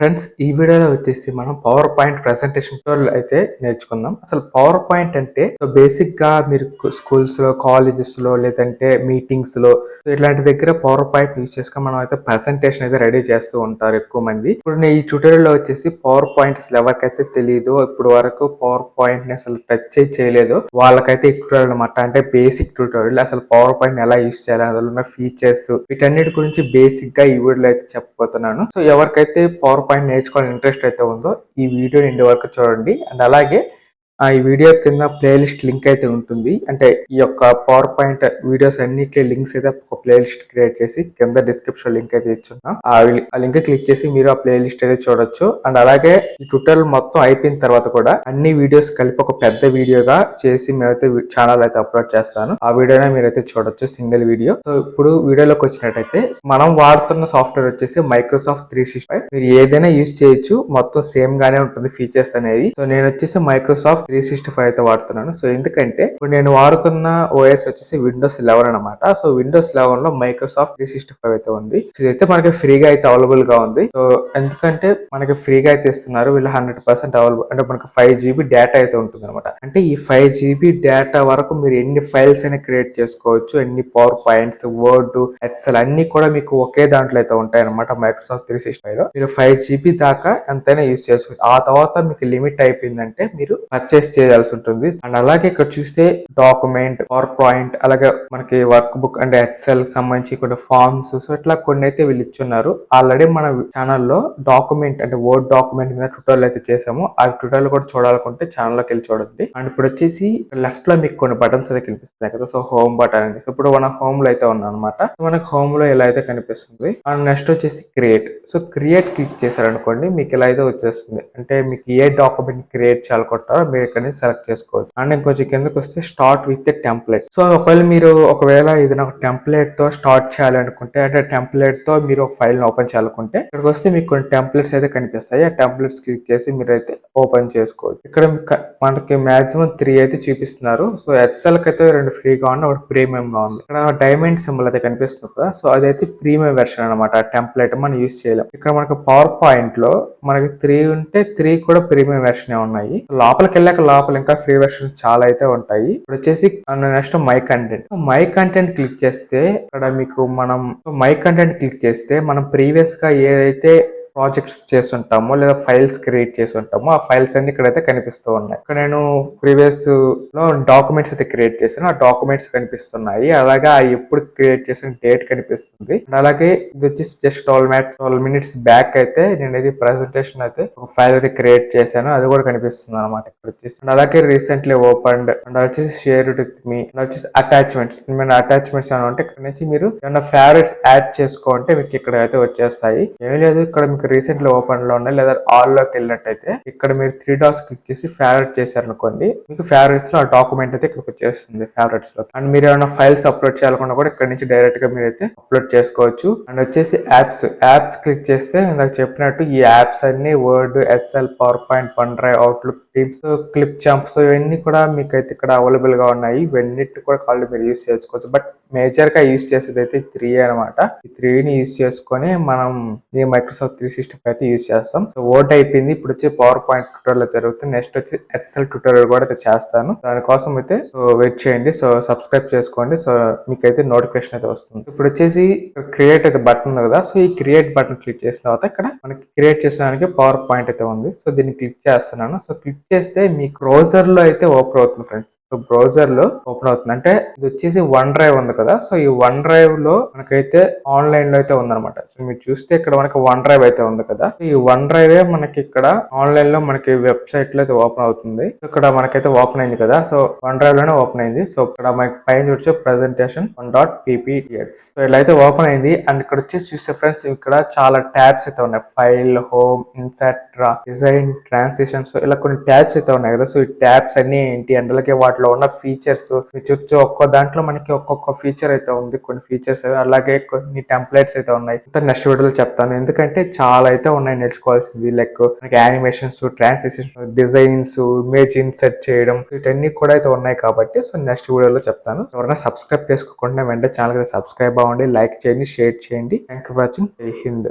Friends, ఈ వీడియోలో వచ్చేసి మనం పవర్ పాయింట్ ప్రెజెంటేషన్ ట్యూటోరియల్ అయితే నేర్చుకుందాం. అసలు పవర్ పాయింట్ అంటే బేసిక్ గా మీరు స్కూల్స్ లో, కాలేజెస్ లో, లేదంటే మీటింగ్స్ లో ఇట్లాంటి దగ్గర పవర్ పాయింట్ యూజ్ చేసుకుని మనం అయితే ప్రెజెంటేషన్ అయితే రెడీ చేస్తూ ఉంటారు ఎక్కువ మంది. ఇప్పుడు నేను ఈ ట్యూటోరియల్ లో వచ్చేసి పవర్ పాయింట్ అసలు ఎవరికైతే తెలియదు, ఇప్పుడు వరకు పవర్ పాయింట్ ని అసలు టచ్ చేయలేదు వాళ్ళకైతే ఈ ట్యూటోరియల్ అనమాట. అంటే బేసిక్ ట్యూటోరియల్, అసలు పవర్ పాయింట్ ఎలా యూజ్ చేయాలి, అందులో ఉన్న ఫీచర్స్, వీటన్నిటి గురించి బేసిక్ గా ఈ వీడియోలో అయితే చెప్పబోతున్నాను. సో ఎవరికైతే పవర్ పాయింట్ నేర్చుకోవాలని ఇంట్రెస్ట్ అయితే ఉందో ఈ వీడియో ఎండ్ వరకు చూడండి. అండ్ అలాగే ఈ వీడియో కింద ప్లేలిస్ట్ లింక్ అయితే ఉంటుంది. అంటే ఈ యొక్క పవర్ పాయింట్ వీడియోస్ అన్నిటి లింక్స్ అయితే ఒక ప్లేలిస్ట్ క్రియేట్ చేసి కింద డిస్క్రిప్షన్ లింక్ అయితే ఇచ్చున్నా. ఆ లింక్ క్లిక్ చేసి మీరు ఆ ప్లేలిస్ట్ అయితే చూడొచ్చు. అండ్ అలాగే ఈ ట్యూటోరియల్ మొత్తం అయిపోయిన తర్వాత కూడా అన్ని వీడియోస్ కలిపి ఒక పెద్ద వీడియోగా చేసి మేమైతే ఛానల్ అయితే అప్లోడ్ చేస్తాను. ఆ వీడియోనే మీరైతే చూడొచ్చు, సింగిల్ వీడియో. సో ఇప్పుడు వీడియోలోకి వచ్చినట్టయితే మనం వాడుతున్న సాఫ్ట్వేర్ వచ్చేసి మైక్రోసాఫ్ట్ 365. మీరు ఏదైనా యూజ్ చేయొచ్చు, మొత్తం సేమ్ గానే ఉంటుంది ఫీచర్స్ అనేది. సో నేను వచ్చేసి మైక్రోసాఫ్ట్ 365 అయితే వాడుతున్నాను. సో ఎందుకంటే ఇప్పుడు నేను వాడుతున్న ఓఎస్ వచ్చేసి విండోస్ 11 అనమాట. సో విండోస్ 11 లో మైక్రోసాఫ్ట్ 365 అయితే ఉంది. ఇదైతే మనకి ఫ్రీగా అయితే అవైలబుల్ గా ఉంది. సో ఎందుకంటే మనకి ఫ్రీగా అయితే ఇస్తున్నారు వీళ్ళు. 100% అవైలబుల్ అంటే మనకి 5 GB డేటా అయితే ఉంటుంది అనమాట. అంటే ఈ 5 GB డేటా వరకు మీరు ఎన్ని ఫైల్స్ అయినా క్రియేట్ చేసుకోవచ్చు. ఎన్ని పవర్ పాయింట్స్, వర్డ్, ఎక్సెల్ అన్ని కూడా మీకు ఒకే దాంట్లో అయితే ఉంటాయి అనమాట. మైక్రోసాఫ్ట్ 365 లో మీరు 5 GB దాకా ఎంతైనా యూజ్ చేసుకోవచ్చు. ఆ తర్వాత మీకు లిమిట్ అయిపోయిందంటే మీరు పర్చేస్ చేయాల్సి ఉంటుంది. అండ్ అలాగే ఇక్కడ చూస్తే డాక్యుమెంట్, పవర్ పాయింట్, అలాగే మనకి వర్క్ బుక్ అండ్ ఎక్సెల్ సంబంధించి కొన్ని ఫార్మ్స్, సో ఇట్లా కొన్ని అయితే వీళ్ళు ఇచ్చున్నారు. ఆల్రెడీ మన ఛానల్లో డాక్యుమెంట్ అంటే వర్డ్ డాక్యుమెంట్ మీద ట్యూటోరియల్ అయితే చేసాము. ఆ ట్యూటోరియల్ కూడా చూడాలనుకుంటే ఛానల్లోకి వెళ్ళి చూడండి. అండ్ ఇప్పుడు వచ్చేసి లెఫ్ట్ లో మీకు కొన్ని బటన్స్ అయితే కనిపిస్తున్నాయి కదా. సో హోమ్ బటన్ అండి. సో ఇప్పుడు మన హోమ్ లో అయితే ఉన్నాం అనమాట. మనకి హోమ్ లో ఇలా అయితే కనిపిస్తుంది. అండ్ నెక్స్ట్ వచ్చేసి క్రియేట్. సో క్రియేట్ క్లిక్ చేశారనుకోండి మీకు ఇలా అయితే వచ్చేస్తుంది. అంటే మీకు ఏ డాక్యుమెంట్ క్రియేట్ చేయాలనుకుంటారో మీరు ఇక్కడ నుంచి సెలెక్ట్ చేసుకోవచ్చు. అండ్ ఇంకొంచెం కిందకి వస్తే స్టార్ట్ విత్ టెంప్లెట్. సో ఒకవేళ ఇది నాకు టెంప్లెట్ తో స్టార్ట్ చేయాలనుకుంటే, అంటే టెంప్లెట్ తో మీరు ఒక ఫైల్ ని ఓపెన్ చేయాలనుకుంటే ఇక్కడికి వస్తే మీకు కొన్ని టెంప్లెట్స్ అయితే కనిపిస్తాయి. ఆ టెంప్లెట్స్ క్లిక్ చేసి మీరైతే ఓపెన్ చేసుకోవచ్చు. ఇక్కడ మనకి మాక్సిమం 3 అయితే చూపిస్తున్నారు. సో ఎక్సెల్ కి అయితే 2 ఫ్రీగా ఉంది, ఒకటి ప్రీమియం గా ఉంది. ఇక్కడ డైమండ్ సింబల్ అయితే కనిపిస్తుంది కదా. సో అదైతే ప్రీమియం వెర్షన్ అనమాట. టెంప్లెట్ మనం యూజ్ చేయలేం. ఇక్కడ మనకి పవర్ పాయింట్ లో మనకి 3 ఉంటే 3 కూడా ప్రీమియం వెర్షన్ ఉన్నాయి. లోపలికి వెళ్ళాక లోపల ఇంకా ఫ్రీ వెర్షన్స్ చాలా అయితే ఉంటాయి. ఇప్పుడు వచ్చేసి నెక్స్ట్ మై కంటెంట్ క్లిక్ చేస్తే ఇక్కడ మీకు మనం ప్రీవియస్ గా ఏదైతే ప్రాజెక్ట్స్ చేస్తుంటామో లేదా ఫైల్స్ క్రియేట్ చేసి ఉంటామో ఆ ఫైల్స్ అన్ని ఇక్కడైతే కనిపిస్తూ ఉన్నాయి. ఇక్కడ నేను ప్రీవియస్ లో డాక్యుమెంట్స్ అయితే క్రియేట్ చేశాను. ఆ డాక్యుమెంట్స్ కనిపిస్తున్నాయి. అలాగే ఆ ఎప్పుడు క్రియేట్ చేసిన డేట్ కనిపిస్తుంది. అలాగే ఇది వచ్చేసి జస్ట్ 12 minutes బ్యాక్ అయితే నేను ప్రెజెంటేషన్ అయితే ఒక ఫైల్ అయితే క్రియేట్ చేశాను. అది కూడా కనిపిస్తుంది అనమాట ఇక్కడ వచ్చేసి. అలాగే రీసెంట్లీ ఓపెన్డ్ అండ్ వచ్చేసి షేర్ విత్ మీ అండ్ వచ్చేసి అటాచ్మెంట్స్. అటాచ్మెంట్స్ అని అంటే ఇక్కడ నుంచి మీరు ఏమైనా ఫేవరెట్స్ యాడ్ చేసుకోంటే మీకు ఇక్కడ అయితే వచ్చేస్తాయి. ఏం లేదు, ఇక్కడ మీకు రీసెంట్లీ ఓపెన్ లో ఉన్నాయి లేదా ఆల్ లోకి వెళ్ళినట్టయితే ఇక్కడ మీరు 3 డాట్స్ క్లిక్ చేసి ఫేవరెట్ చేశారనుకోండి, మీకు ఫేవరెట్స్ లో ఆ డాక్యుమెంట్ అయితే ఇక్కడికి వచ్చేస్తుంది ఫేవరెట్స్ లో. అండ్ మీరు ఏమైనా ఫైల్స్ అప్లోడ్ చేయాలనుకున్నా కూడా ఇక్కడ నుంచి డైరెక్ట్ గా మీరైతే అప్లోడ్ చేసుకోవచ్చు. అండ్ వచ్చేసి యాప్స్ క్లిక్ చేస్తే నాకు చెప్పినట్టు ఈ యాప్స్ అన్ని Word, Excel, PowerPoint, OneDrive, Outlook, Teams, Clipchamp, so ఇవన్నీ కూడా మీకు అయితే ఇక్కడ అవైలబుల్ గా ఉన్నాయి. ఇవన్నిటి కూడా కాళ్ళు మీరు యూజ్ చేసుకోవచ్చు. బట్ మేజర్ గా యూజ్ చేసేది అయితే 3 అనమాట. ఈ 3ని యూజ్ చేసుకొని మనం ఈ మైక్రోసాఫ్ట్ 365 అయితే యూజ్ చేస్తాం. సో వర్డ్ అయిపోయింది. ఇప్పుడు వచ్చి పవర్ పాయింట్ ట్యూటోరియల్ జరుగుతుంది. నెక్స్ట్ వచ్చి ఎక్సెల్ ట్యూటోరియల్ కూడా అయితే చేస్తాను. దానికోసం అయితే వెయిట్ చేయండి. సో సబ్స్క్రైబ్ చేసుకోండి. సో మీకైతే నోటిఫికేషన్ అయితే వస్తుంది. ఇప్పుడు వచ్చేసి క్రియేట్ అయితే బటన్ ఉంది కదా. సో ఈ క్రియేట్ బటన్ క్లిక్ చేసిన తర్వాత ఇక్కడ మనకి క్రియేట్ చేసడానికి పవర్ పాయింట్ అయితే ఉంది. సో దీన్ని క్లిక్ చేస్తున్నాను. సో క్లిక్ చేస్తే మీ బ్రౌజర్ లో అయితే ఓపెన్ అవుతుంది ఫ్రెండ్స్. సో బ్రౌజర్ లో ఓపెన్ అవుతుంది. అంటే ఇది వచ్చేసి వన్ డ్రైవ్ ఉంది కదా. సో ఈ వన్ డ్రైవ్ లో మనకైతే ఆన్లైన్ లో అయితే ఉందన్నమాట. సో మీరు చూస్తే ఇక్కడ మనకి వన్ డ్రైవ్ అయితే ఉంది కదా. ఈ వన్ డ్రైవ్ మనకి ఇక్కడ ఆన్లైన్ లో మనకి వెబ్సైట్ లో అయితే ఓపెన్ అవుతుంది. ఇక్కడ మనకైతే ఓపెన్ అయింది కదా. సో వన్ డ్రైవ్ లోనే ఓపెన్ అయింది. సో ఇక్కడ మనకి పైన చూస్తే ప్రెజెంటేషన్ 1.pptx. సో ఇలా అయితే ఓపెన్ అయింది. అండ్ ఇక్కడ వచ్చేసి చూస్తే ఫ్రెండ్స్ ఇక్కడ చాలా ట్యాబ్స్ అయితే ఉన్నాయి. File, home, insert, design, transition, so ఇలా కొన్ని ట్యాబ్స్ అయితే ఉన్నాయి కదా. సో ఈ ట్యాబ్స్ అన్ని ఏంటి అంటే అలాగే వాటిలో ఉన్న ఫీచర్స్ మీరు చూస్తే ఒక్కో దాంట్లో మనకి ఒక్కొక్క ఫీచర్ అయితే ఉంది. కొన్ని ఫీచర్స్ అలాగే కొన్ని టెంప్లెట్స్ అయితే ఉన్నాయి. నెక్స్ట్ వీడియోలో చెప్తాను. ఎందుకంటే చాలా అయితే ఉన్నాయి నేర్చుకోవాల్సింది. Like animations, transitions, designs, image insert చేయడం, వీటన్ని కూడా అయితే ఉన్నాయి కాబట్టి సో నెక్స్ట్ వీడియోలో చెప్తాను. ఎవరైనా సబ్స్క్రైబ్ చేసుకోకుండా వెంటనే ఛానల్ సబ్స్క్రైబ్ అవ్వండి, లైక్ చేయండి, షేర్ చేయండి. Thank you for watching. జై హింద్.